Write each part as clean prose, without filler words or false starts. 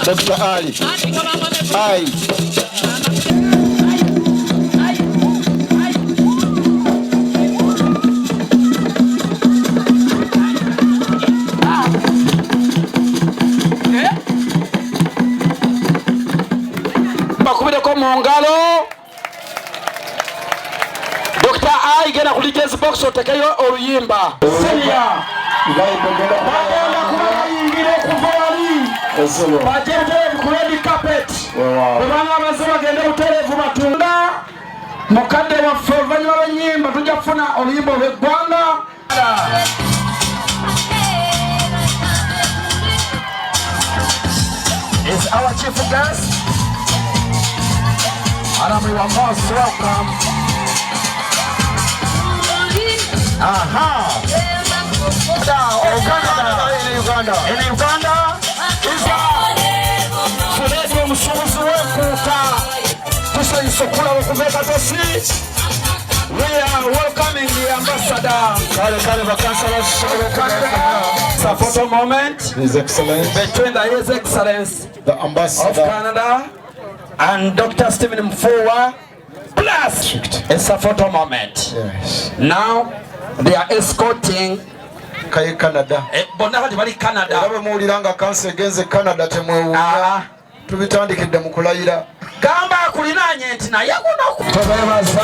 Dr. Ali. Ai. Bakubire ko mu ngalo. Dr. Ali gena kuli jazz box otekeyo oluyimba. Senior. Bagenda kubayingire kuvali. Bagenda ku red carpet. Kubanga abaze bagenda buterevu batunda. Mukadde waffe oluvannyuma lw'ennyimba tujja kufuna oluyimba olw'eggwanga. Is our chief guest. Adam, you are most welcome. Aha. Uganda. In Uganda is Fulezi omusuubuzi w'enkuuta tusanyusa okuveka tosi. We are welcoming the ambassador. Kale bakansala It's a photo moment. His Excellency. Between His Excellency the Ambassador of Canada and Dr. Stephen Mfuwa. Plus, it's a photo moment. Yes. Now they are escorting Canada. Canada. Erabe muuliranga kansi egenze Canada temwewuunya. Tubitandikidde mu kulayira. Gamba akulinaanye nti naye kubeebaza.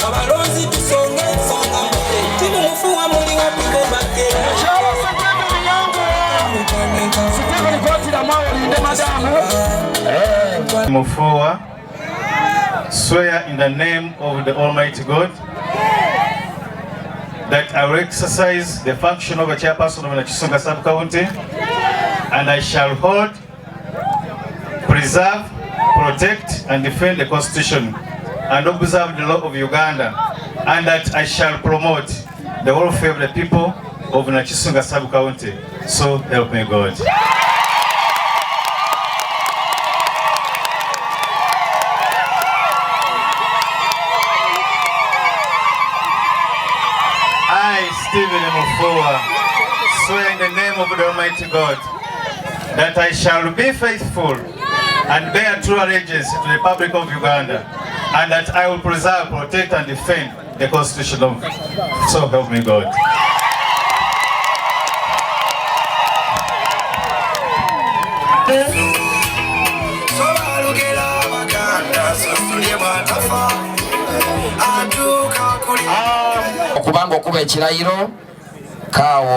Abalonzi tusonga ensonga timumufuwa muli wapigobake. Mufuwa, swear in the name of the Almighty God that I will exercise the function of a chairperson of Nakisonga Sub-County, and I shall hold, preserve, protect and defend the Constitution and observe the law of Uganda, and that I shall promote the welfare of the people of Nakisonga Sub-County. So help me God. I, Stephen Mfuwa, swear in the name of the Almighty God that I shall be faithful and bear true allegiance to the Republic of Uganda, and that I will preserve, protect and defend the Constitution of. So help me God. Okubanga okuba ekirayiro kaawo.